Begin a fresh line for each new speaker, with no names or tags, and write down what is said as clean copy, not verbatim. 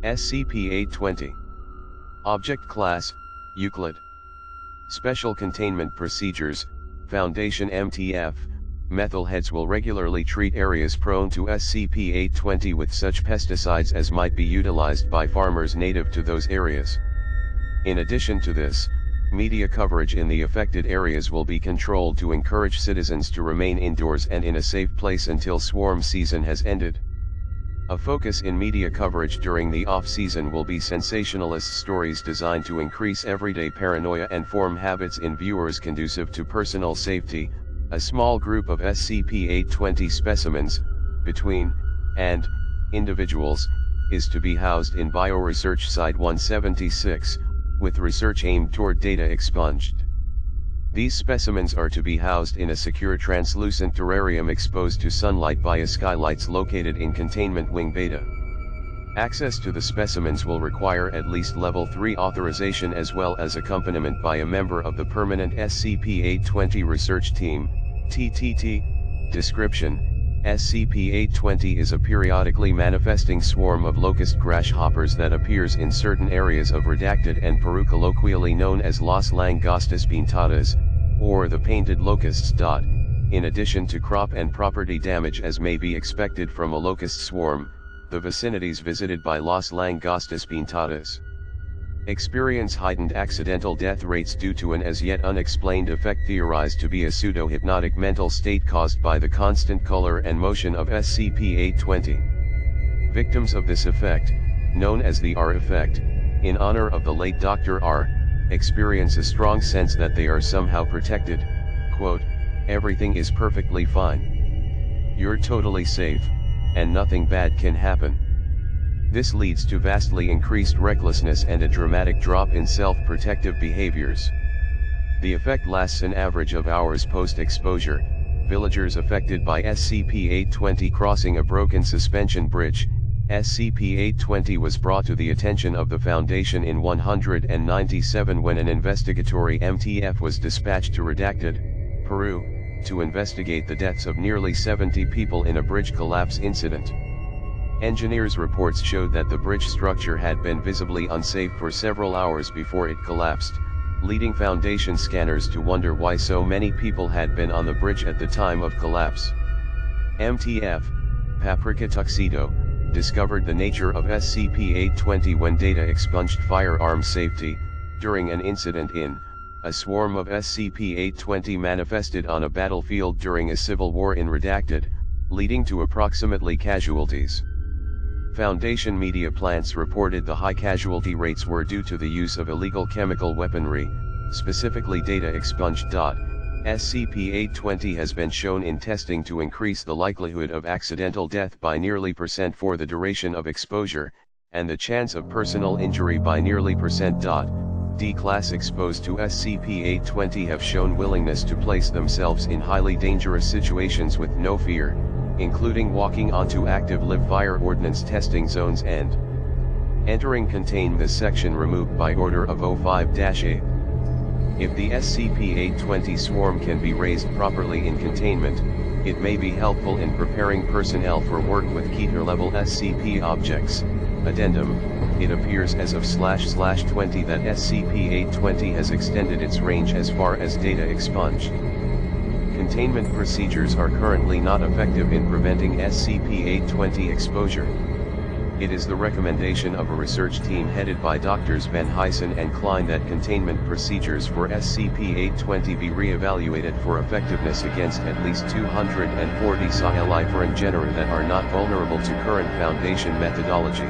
SCP-820. Object Class, Euclid. Special Containment Procedures, Foundation MTF. Methyl-heads will regularly treat areas prone to SCP-820 with such pesticides as might be utilized by farmers native to those areas. In addition to this, media coverage in the affected areas will be controlled to encourage citizens to remain indoors and in a safe place until swarm season has ended. A focus in media coverage during the off-season will be sensationalist stories designed to increase everyday paranoia and form habits in viewers conducive to personal safety. A small group of SCP-820 specimens, between, and, individuals, is to be housed in Bioresearch Site 176, with research aimed toward data expunged. These specimens are to be housed in a secure translucent terrarium exposed to sunlight via skylights located in Containment Wing Beta. Access to the specimens will require at least Level 3 authorization as well as accompaniment by a member of the permanent SCP-820 research team, TTT. Description: SCP-820 is a periodically manifesting swarm of locust grasshoppers that appears in certain areas of Redacted and Peru, colloquially known as Los Langostas Pintadas, or the painted locusts. In addition to crop and property damage as may be expected from a locust swarm, the vicinities visited by Los Langostas Pintadas experience heightened accidental death rates due to an as yet unexplained effect theorized to be a pseudo-hypnotic mental state caused by the constant color and motion of SCP-820. Victims of this effect, known as the R effect, in honor of the late Dr. R, experience a strong sense that they are somehow protected. Quote, "Everything is perfectly fine. You're totally safe, and nothing bad can happen." This leads to vastly increased recklessness and a dramatic drop in self-protective behaviors. The effect lasts an average of hours post-exposure. Villagers affected by SCP-820 crossing a broken suspension bridge. SCP-820 was brought to the attention of the Foundation in 197 when an investigatory MTF was dispatched to Redacted, Peru, to investigate the deaths of nearly 70 people in a bridge collapse incident. Engineers' reports showed that the bridge structure had been visibly unsafe for several hours before it collapsed, leading Foundation scanners to wonder why so many people had been on the bridge at the time of collapse. MTF, Paprika Tuxedo, discovered the nature of SCP-820 when data expunged firearm safety, during an incident in, a swarm of SCP-820 manifested on a battlefield during a civil war in Redacted, leading to approximately casualties. Foundation media plants reported the high casualty rates were due to the use of illegal chemical weaponry, specifically data expunged. SCP-820 has been shown in testing to increase the likelihood of accidental death by nearly % for the duration of exposure, and the chance of personal injury by nearly %. D-Class exposed to SCP-820 have shown willingness to place themselves in highly dangerous situations with no fear, including walking onto active live-fire ordnance testing zones and entering contain this section removed by order of 05-8. If the SCP-820 swarm can be raised properly in containment, it may be helpful in preparing personnel for work with Keter-level SCP objects. Addendum: it appears as of //20 that SCP-820 has extended its range as far as data expunged. Containment procedures are currently not effective in preventing SCP-820 exposure. It is the recommendation of a research team headed by Drs. Van Huysen and Klein that containment procedures for SCP-820 be re-evaluated for effectiveness against at least 240 Cyaliferin genera that are not vulnerable to current Foundation methodology.